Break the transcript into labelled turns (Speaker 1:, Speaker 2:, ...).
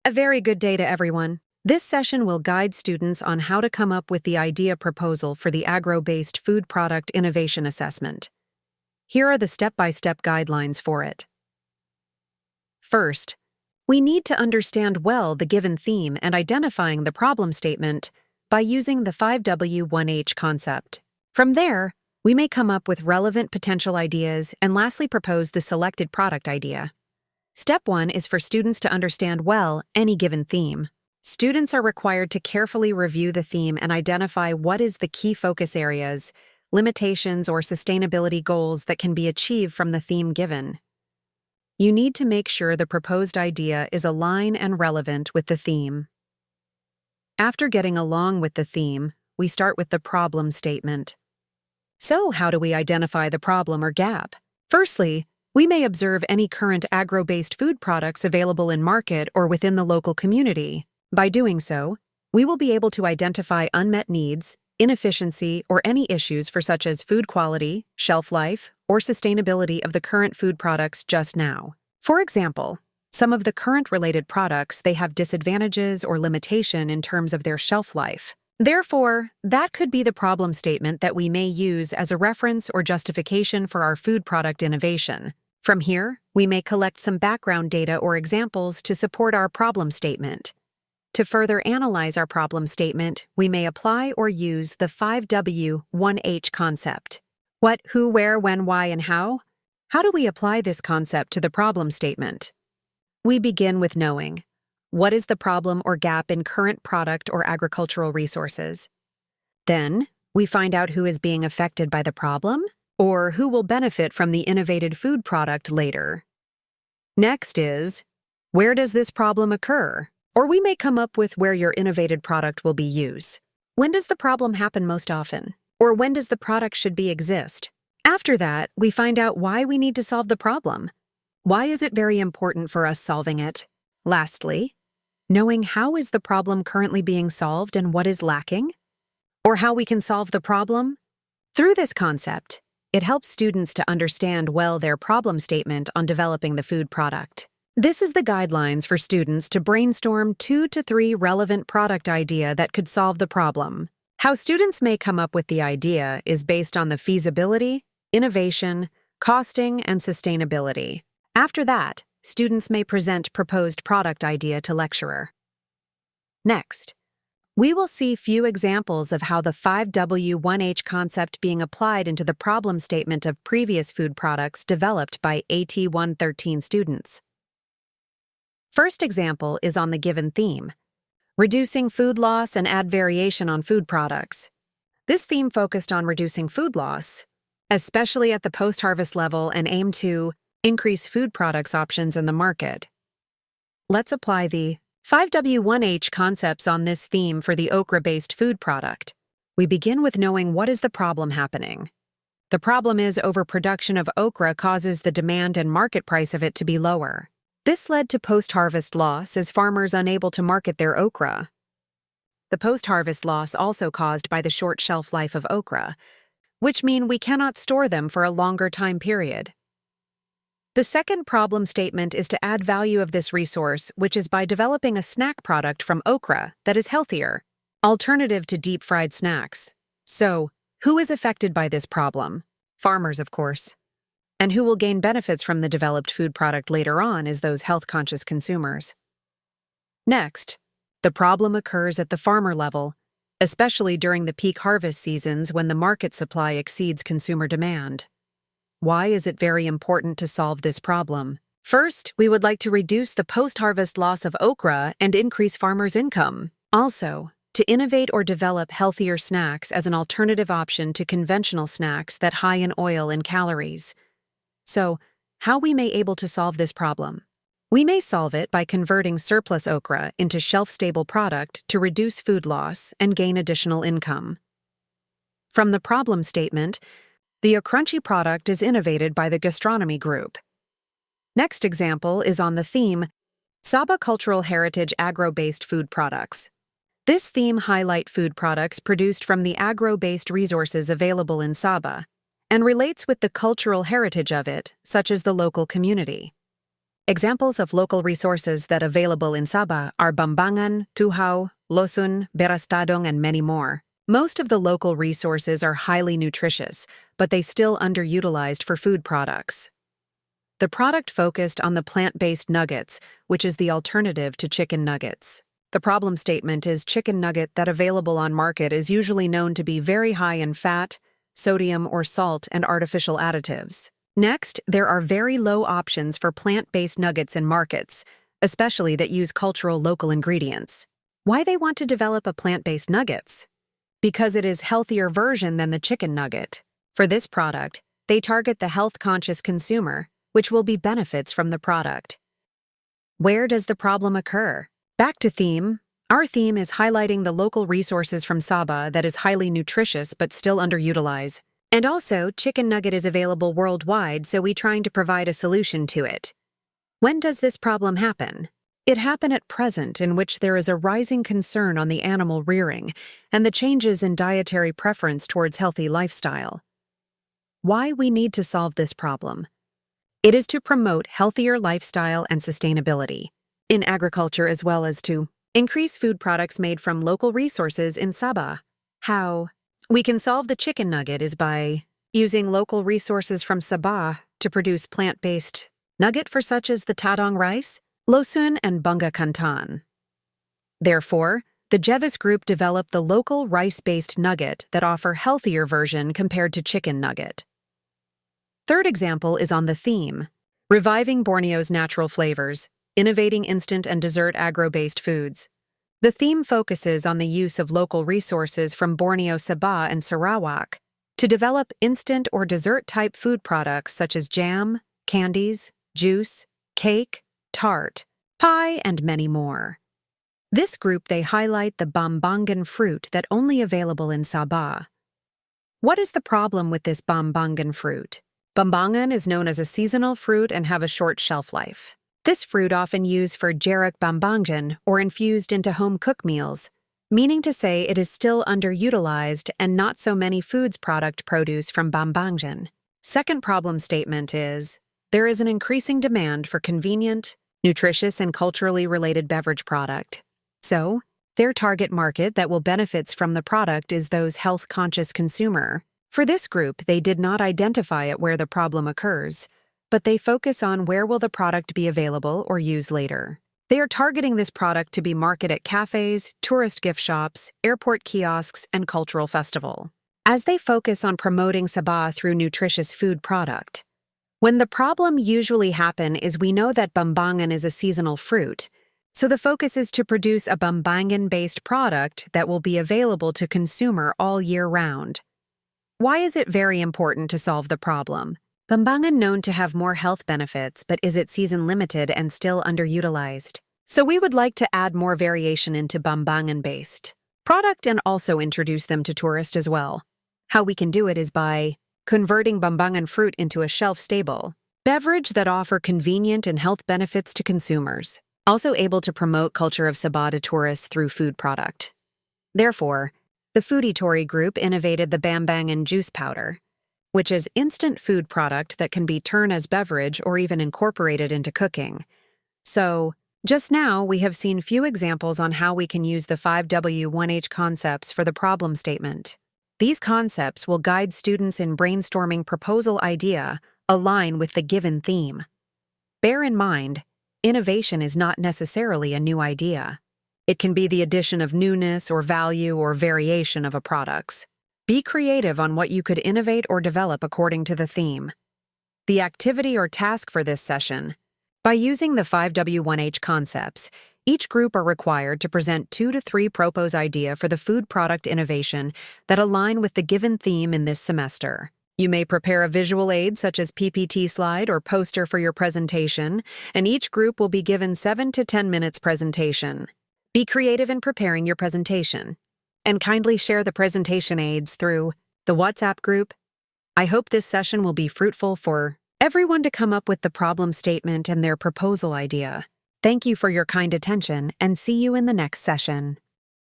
Speaker 1: A very good day to everyone. This session will guide students on how to come up with the idea proposal for the agro-based food product innovation assessment. Here are the step-by-step guidelines for it. First, we need to understand well the given theme and identifying the problem statement by using the 5W1H concept. From there, we may come up with relevant potential ideas and lastly propose the selected product idea. Step 1 is for students to understand well any given theme. Students are required to carefully review the theme and identify what is the key focus areas, limitations, or sustainability goals that can be achieved from the theme given. You need to make sure the proposed idea is aligned and relevant with the theme. After getting along with the theme, we start with the problem statement. So, how do we identify the problem or gap? Firstly, we may observe any current agro-based food products available in market or within the local community. By doing so, we will be able to identify unmet needs, inefficiency, or any issues for such as food quality, shelf life, or sustainability of the current food products just now. For example, some of the current related products they have disadvantages or limitation in terms of their shelf life. Therefore, that could be the problem statement that we may use as a reference or justification for our food product innovation. From here, we may collect some background data or examples to support our problem statement. To further analyze our problem statement, we may apply or use the 5W1H concept. What, who, where, when, why, and how? How do we apply this concept to the problem statement? We begin with knowing what is the problem or gap in current product or agricultural resources. Then, we find out who is being affected by the problem or who will benefit from the innovated food product later. Next is, where does this problem occur? Or we may come up with where your innovated product will be used. When does the problem happen most often? Or when does the product should be exist? After that, we find out why we need to solve the problem. Why is it very important for us solving it? Lastly, knowing how is the problem currently being solved and what is lacking? Or how we can solve the problem? Through this concept, it helps students to understand well their problem statement on developing the food product. This is the guidelines for students to brainstorm 2 to 3 relevant product idea that could solve the problem. How students may come up with the idea is based on the feasibility, innovation, costing, and sustainability. After that, students may present proposed product idea to lecturer. Next, we will see few examples of how the 5W1H concept being applied into the problem statement of previous food products developed by AT113 students. First example is on the given theme, reducing food loss and add variation on food products. This theme focused on reducing food loss, especially at the post-harvest level, and aimed to increase food products options in the market. Let's apply the 5W1H concepts on this theme for the okra-based food product. We begin with knowing what is the problem happening. The problem is overproduction of okra causes the demand and market price of it to be lower. This led to post-harvest loss as farmers unable to market their okra. The post-harvest loss also caused by the short shelf life of okra, which mean we cannot store them for a longer time period. The second problem statement is to add value of this resource, which is by developing a snack product from okra that is healthier, alternative to deep-fried snacks. So, who is affected by this problem? Farmers, of course. And who will gain benefits from the developed food product later on is those health-conscious consumers. Next, the problem occurs at the farmer level, especially during the peak harvest seasons when the market supply exceeds consumer demand. Why is it very important to solve this problem? First, we would like to reduce the post-harvest loss of okra and increase farmers' income. Also, to innovate or develop healthier snacks as an alternative option to conventional snacks that high in oil and calories. So, how we may able to solve this problem? We may solve it by converting surplus okra into shelf-stable product to reduce food loss and gain additional income. From the problem statement, the Okrunchy product is innovated by the gastronomy group. Next example is on the theme, Sabah Cultural Heritage Agro-Based Food Products. This theme highlight food products produced from the agro-based resources available in Sabah, and relates with the cultural heritage of it, such as the local community. Examples of local resources that are available in Sabah are Bambangan, Tuhaw, Losun, Berastadong, and many more. Most of the local resources are highly nutritious, but they still underutilized for food products. The product focused on the plant-based nuggets, which is the alternative to chicken nuggets. The problem statement is chicken nugget that available on market is usually known to be very high in fat, sodium or salt, and artificial additives. Next, there are very low options for plant-based nuggets in markets, especially that use cultural local ingredients. Why they want to develop a plant-based nuggets? Because it is healthier version than the chicken nugget. For this product, they target the health-conscious consumer, which will be benefits from the product. Where does the problem occur? Back to theme. Our theme is highlighting the local resources from Sabah that is highly nutritious but still underutilized. And also, chicken nugget is available worldwide, so we trying to provide a solution to it. When does this problem happen? It happen at present, in which there is a rising concern on the animal rearing and the changes in dietary preference towards healthy lifestyle. Why we need to solve this problem? It is to promote healthier lifestyle and sustainability in agriculture, as well as to increase food products made from local resources in Sabah. How? We can solve the chicken nugget is by using local resources from Sabah to produce plant-based nugget for such as the Tadong rice, Losun, and Bunga Kantan. Therefore, the Jevis Group developed the local rice-based nugget that offer healthier version compared to chicken nugget. Third example is on the theme, reviving Borneo's natural flavors, innovating instant and dessert agro-based foods. The theme focuses on the use of local resources from Borneo, Sabah, and Sarawak to develop instant or dessert-type food products such as jam, candies, juice, cake, tart, pie, and many more. This group they highlight the Bambangan fruit that only available in Sabah. What is the problem with this Bambangan fruit? Bambangan is known as a seasonal fruit and have a short shelf life. This fruit often used for jarak bambangan or infused into home-cooked meals, meaning to say it is still underutilized and not so many foods product produce from Bambangan. Second problem statement is, there is an increasing demand for convenient, nutritious, and culturally related beverage product. So, their target market that will benefit from the product is those health-conscious consumer. For this group, they did not identify it where the problem occurs, but they focus on where will the product be available or used later. They are targeting this product to be marketed at cafes, tourist gift shops, airport kiosks, and cultural festival. As they focus on promoting Sabah through nutritious food product. When the problem usually happen is we know that Bambangan is a seasonal fruit, so the focus is to produce a Bambangan-based product that will be available to consumer all year round. Why is it very important to solve the problem? Bambangan known to have more health benefits, but is it season limited and still underutilized? So we would like to add more variation into Bambangan-based product and also introduce them to tourists as well. How we can do it is by converting Bambangan fruit into a shelf-stable beverage that offer convenient and health benefits to consumers, also able to promote culture of Sabah to tourists through food product. Therefore, the Fooditori Group innovated the Bambangan juice powder, which is instant food product that can be turned as beverage or even incorporated into cooking. So, just now we have seen few examples on how we can use the 5W1H concepts for the problem statement. These concepts will guide students in brainstorming proposal idea align with the given theme. Bear in mind, innovation is not necessarily a new idea. It can be the addition of newness or value or variation of a products. Be creative on what you could innovate or develop according to the theme. The activity or task for this session. By using the 5W1H concepts, each group are required to present 2 to 3 proposed idea for the food product innovation that align with the given theme in this semester. You may prepare a visual aid such as PPT slide or poster for your presentation, and each group will be given 7 to 10 minutes presentation. Be creative in preparing your presentation, and kindly share the presentation aids through the WhatsApp group. I hope this session will be fruitful for everyone to come up with the problem statement and their proposal idea. Thank you for your kind attention and see you in the next session.